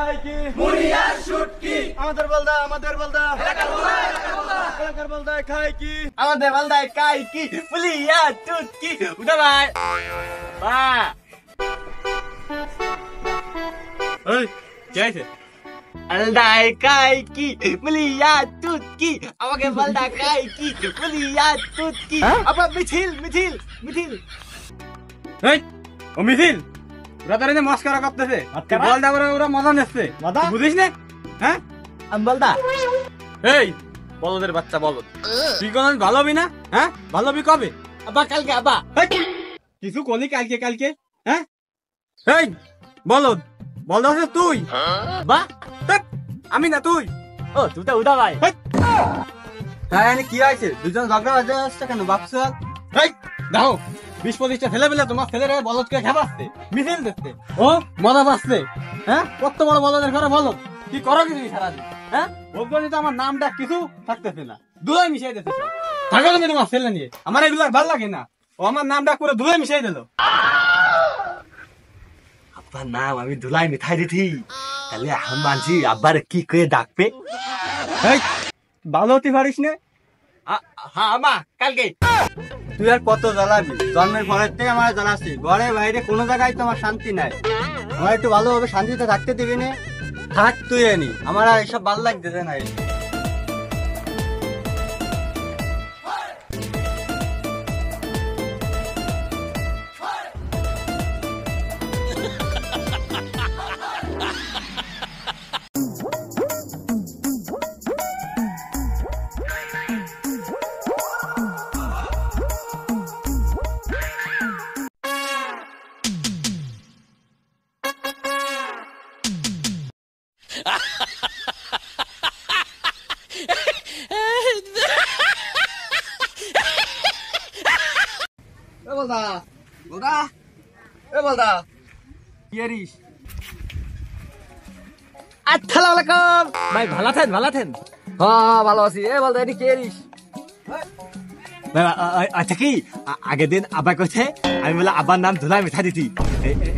খায় কি? মুড়ি আর শুটকি। আমাদের বলদা এলাকার বলদায় খায় কি? আমাদের বলদায় খায় কি? মুড়ি আর শুটকি। উঠা ভাই বা এই কি আছে? বলদায় খায় কি? মুড়ি আর শুটকি। আমাকে বলদা খায় কি? মুড়ি আর শুটকি। আবার মিছিল। এই ও মিছিল ওরা তার যে মস্করা করতেছে বলদা ওরা মজা নিচ্ছে বুঝিস না? হ্যাঁ আমি বলদা এই বলদের বাচ্চা বলদ তুই কোন ভালো হবি না? হ্যাঁ ভালো হবি কবে? আব্বা কালকে আব্বা কিছু কলি কালকে হ্যাঁ এই বলদ আছে তুই বা আমি না তুই ও তুই তো উঠা ভাই হ্যাঁ কি আছে দুজন ঝগড়া বাজে আসছে কেন বাপস এই দেখো 20-25টা ছেলে পেলে তোমার ছেলেরা বলদকে খেপাচ্ছে মিছিল দিচ্ছে ও মজা পাচ্ছে হ্যাঁ কত বড় বলদের ঘরে বলো কি করো কি তুমি সারাদিন হ্যাঁ বলবি তো আমার নামটা কিছু থাকতেছে না দুলাই মিশাই দিতে থাকো তুমি তোমার ছেলে নিয়ে আমার এগুলো ভালো লাগে না ও আমার নামটা করে দুলাই মিশাই দিল আব্বার নাম আমি ধুলাই মিঠাই দিতি তাহলে এখন মানছি আব্বার কি করে ডাকবে এই ভালো হতে পারিস না হ্যাঁ আমা কালকে তুই আর কত জ্বালাবি জন্মের পরের থেকে আমার জ্বালাচ্ছি ঘরে বাইরে কোনো জায়গায় তো আমার শান্তি নাই আমার একটু ভালোভাবে শান্তিতে থাকতে দিবি না থাক তুই এনি আমার আর এসব ভালো লাগতেছে না আসসালামু আলাইকুম ভাই ভালো আছেন হ্যাঁ ভালো আছি এ বলদা এটি কে রিস আচ্ছা কি আগের দিন আব্বা কইছে আমি বলে আব্বার নাম ধুলাই মিঠা দিতি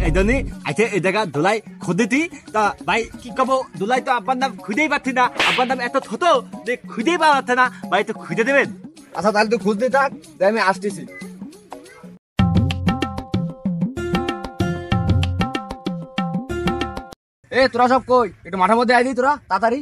এই জন্যই আচ্ছা এই জায়গা ধুলাই খুঁদিতি তা ভাই কি কব ধুলাই তো আব্বার নাম খুঁজেই পাচ্ছি না আব্বার নাম এত ছোট যে খুঁজেই পাওয়া যাচ্ছে না ভাই তো খুঁজে দেবেন আচ্ছা তাহলে তুই খুঁজতে থাক আমি আসতেছি এ তোরা সব কই একটু মাঠের মধ্যে আইবি তোরা তাড়াতাড়ি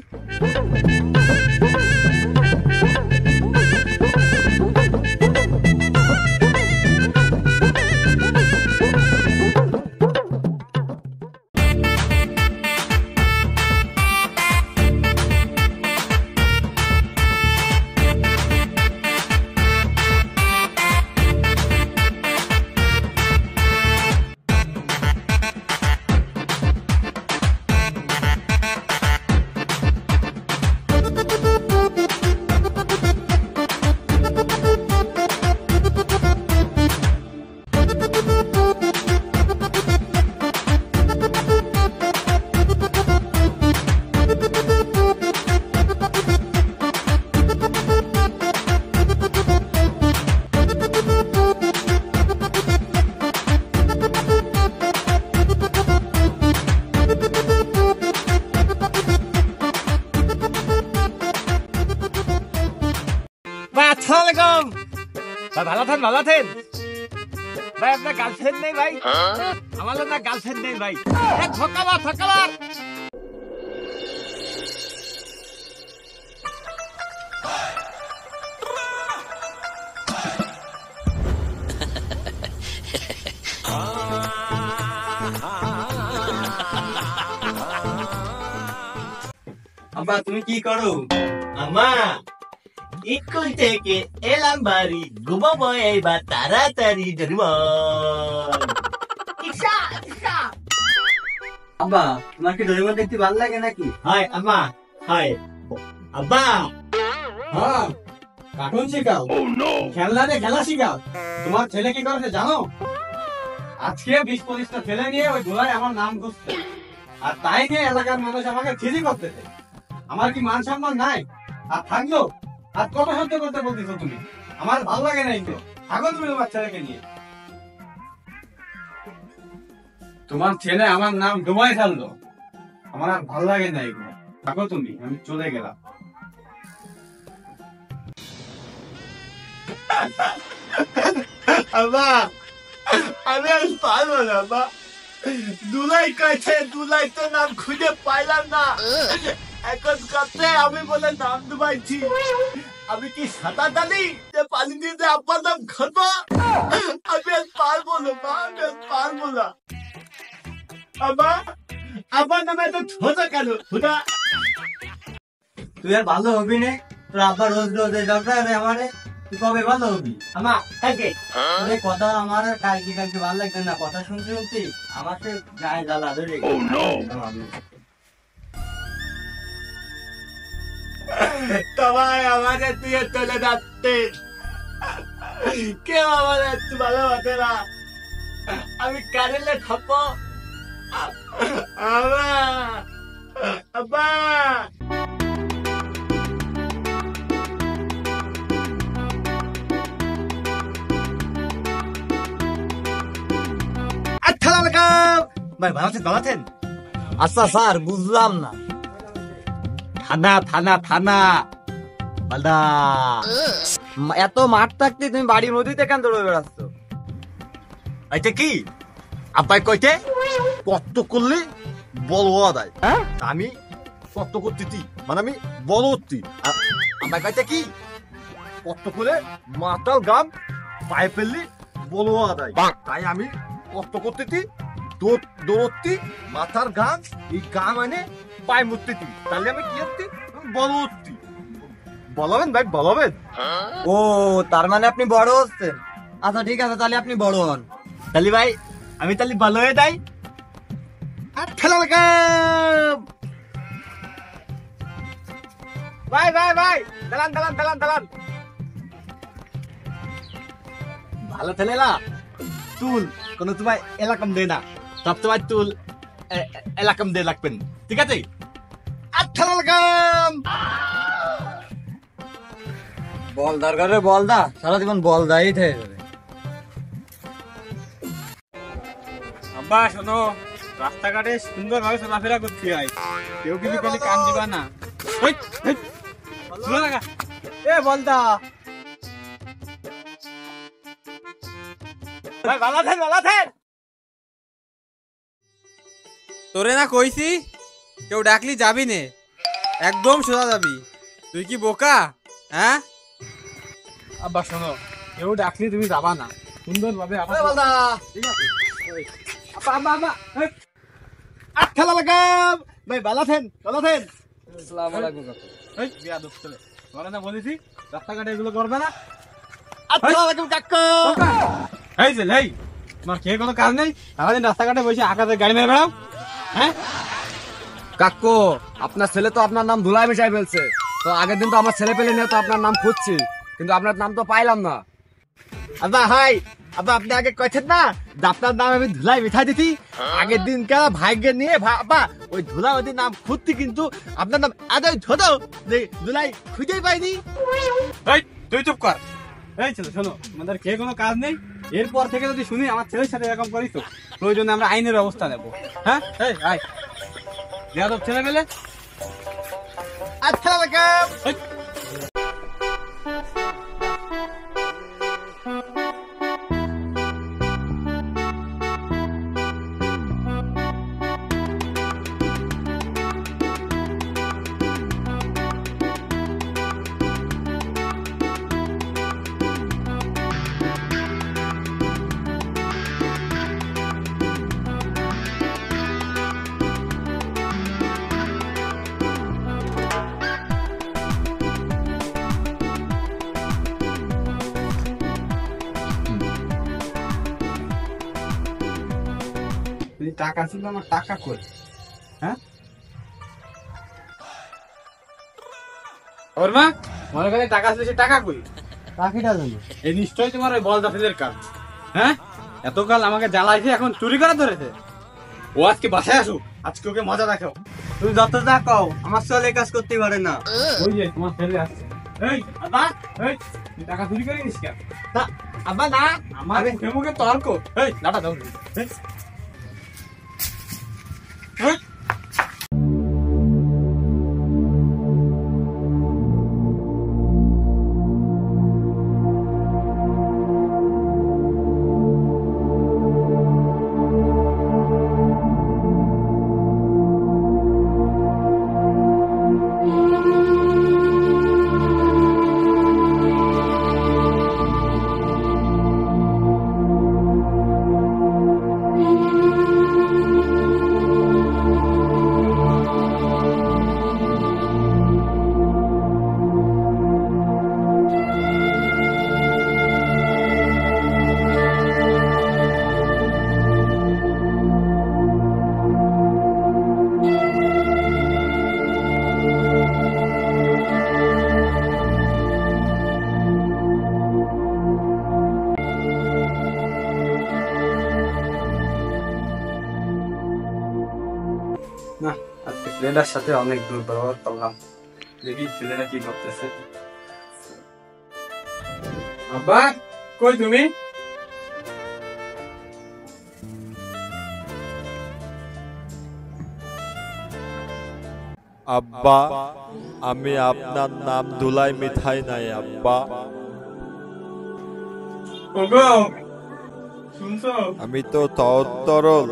আসসালামু আলাইকুম ভাই ভালো আছেন ভাই আপনার গার্লফ্রেন্ড নেই ভাই আমার না গার্লফ্রেন্ড নেই ভাই ঠকাবার আব্বা তুমি কি করো আমা স্কুল থেকে এলাম বাড়ি ঘুমাবো এবার তাড়াতাড়ি আব্বা তোমার কি ডোরেমন দেখতে ভালো লাগে নাকি হাই আমা হাই আব্বা হ্যাঁ কার্টুন শিখাও খেলা শিখাও তোমার ছেলে কি করেছে জানো আজকে 20-25টা ছেলে নিয়ে ওই ধুলায় আমার নাম ঘুরছে আর তাই নিয়ে এলাকার মানুষ আমাকে ছিজি করতেছে আমার কি মান সম্মান নাই আর থাকলো আর কত সহ্য করতে বলতেছো তুমি আমার ভালো লাগে নাই তো থাকো তুমি তোমার ছেলেকে নিয়ে তোমার ছেলে আমার নাম ডুবাই ফেললো আমার আর ভালো লাগে না এগুলো। থাকো তুমি, আমি চলে গেলাম। আব্বা আমি আর পারবো না আব্বা, দুলাই কাছে দুলাই তো নাম খুঁজে পাইলাম না, এখন কাছে আমি বলে নাম ডুবাইছি। আমি কি সাঁতার জানি যে পানি দিয়ে আব্বার নাম খাবো? আমি আর পারবো না মা, আমি আর পারবো না। আব্বা আব্বার নামে এত ছোট কেন খুদা? তুই আর ভালো হবি না, তোর আব্বা রোজ রোজ এই দরকার আমারে, তুই কবে ভালো হবি? আমা থাকে তোর এই কথা আমার আর কালকে ভালো লাগছে না, কথা শুনতে শুনতে আমার তো গায়ে জ্বালা ধরে তোমায় আমাদের দিয়ে চলে যাচ্ছে, কেউ আমাদের একটু ভালোবাসে না, আমি কারেলে থাকবো। আব্বা আব্বা ভাই ভালো আছেন? ভালো আছেন? আচ্ছা স্যার, বুঝলাম না। থানা থানা থানা মালদা। এত মাঠ থাকতে তুমি বাড়ির মধ্যেই কেন দৌড়ে বেড়াচ্ছ? আচ্ছা কি আব্বাই কইতে কত করলে বলো আদায়, আমি কত করতেছি মানে আমি বলো উঠতি, আব্বাই কইতে কি কত করে মাতাল গাম পায়ে ফেললি বলো আদায়, তাই আমি কত করতেছি দৌড়তি মাথার গাম, এই গাম এনে পায়ে মুততেছি, তাহলে আমি কি করতি বলো উঠতি। বলাবেন ভাই বলাবেন? ও, তার মানে আপনি বড় হচ্ছেন। আচ্ছা ঠিক আছে, তাহলে আপনি বড় হন। তাহলে ভাই আমি তাহলে ভালো হয়ে যাই। খেলা লাগাম ভাই ভাই ভাই, দালান দালান দালান দালান, ভালো ছেলেরা তুল কোনো তোমার এলাকাম দে না, সব তোমার তুল এলাকাম দে লাগবেন, ঠিক আছে? খেলা লাগাম বল দরকারে বল দা, সারা জীবন বল দাই থেকে যাবে। আব্বা শোনো, রাস্তাঘাটে সুন্দর ভাবে চলাফেরা করতে হয়, কেউ কিছু করলে কান দিবা না। এ বলদা ভাই ভালো আছেন? ভালো আছেন? তোরে না কইছি কেউ ডাকলি যাবি নে, একদম সোজা যাবি। তুই কি বোকা? হ্যাঁ আব্বা শোনো, কেউ ডাকলি তুমি যাবা না, সুন্দর ভাবে ঠিক আছে? আব্বা আব্বা আব্বা খেলা লাগাম ভাই, ভালো আছেন? ভালো আছেন? আসসালামু আলাইকুম কাকু। এই বেয়াদব ছেলে, তোরা না বলেছি রাস্তাঘাটে এগুলো করবে না। আসসালামু আলাইকুম কাকু। এই যে এই তোমার খেয়ে কোনো কাজ নেই, সারাদিন রাস্তাঘাটে বসে আকাশে গাড়ি মেরে বেড়াও। হ্যাঁ কাকু, আপনার ছেলে তো আপনার নাম ধুলাই মিশাই ফেলছে। তো আগের দিন তো আমার ছেলে পেলে নিয়ে তো আপনার নাম খুঁজছি, কিন্তু আপনার নাম তো পাইলাম না। আব্বা হাই, আব্বা আপনি আগে কইছেন না যে আপনার নাম আমি ধুলাই মিঠাই দিতি, আগের দিন কে ভাগ্যে নিয়ে আব্বা ওই ধুলা ওদের নাম খুঁজতি, কিন্তু আপনার নাম এত ছোট যে ধুলাই খুঁজেই পাইনি। এই তুই চুপ কর। এই ছেলে শোনো, আমাদের খেয়ে কোনো কাজ নেই, এরপর থেকে যদি শুনি আমার ছেলের সাথে এরকম করিস তো প্রয়োজনে আমরা আইনের ব্যবস্থা নেবো। হ্যাঁ এই আয় বেয়াদব ছেলে পেলে। আসসালামু আলাইকুম। এই, তুই টাকা ছিল আমার টাকা কই? হ্যাঁ ওর মা মনে করে টাকা ছিল, সে টাকা কই? পাখিটা জানো এই নিশ্চয়ই তোমার ওই বলদা ছেলের কাজ। হ্যাঁ এতকাল আমাকে জ্বালাইছে, এখন চুরি করা ধরেছে। ও আজকে বাসায় আসুক, আজকে ওকে মজা দেখাও। তুমি যত যা কও, আমার ছেলে কাজ করতে পারে না। ওই যে তোমার ছেলে আসছে। এই আব্বা, এই তুই টাকা চুরি করে নিস কেন? না আব্বা না, আমার মুখে মুখে তর্ক। এই লাটা দাও। এই, এই। না, আজকে ছেলেটার সাথে অনেক দূর ব্যবহার করলাম। দেখি ছেলেটা কি করতেছে। আব্বা, কই তুমি? আব্বা, আমি আপনার নাম ধুলাই মিঠাই নাই আব্বা। ওগো, শুনছো? আমি তো সহজ তরল,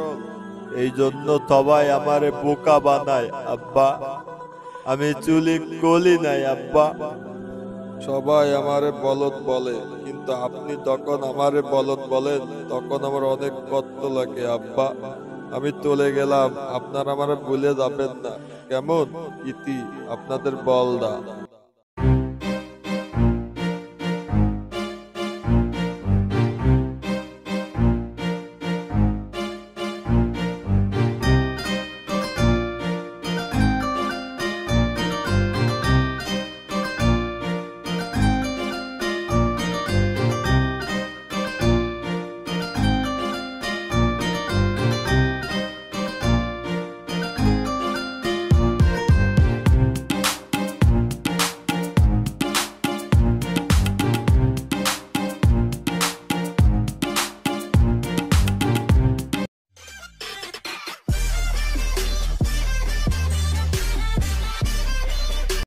এই জন্য সবাই আমারে বোকা বানায় আব্বা। আমি চুলি গলি নাই আব্বা। সবাই আমারে বলদ বলে, কিন্তু আপনি যখন আমারে বলদ বলেন তখন আমার অনেক কষ্ট লাগে আব্বা। আমি চলে গেলাম, আপনারা আমারে ভুলে যাবেন না কেমন? ইতি আপনাদের বলদা।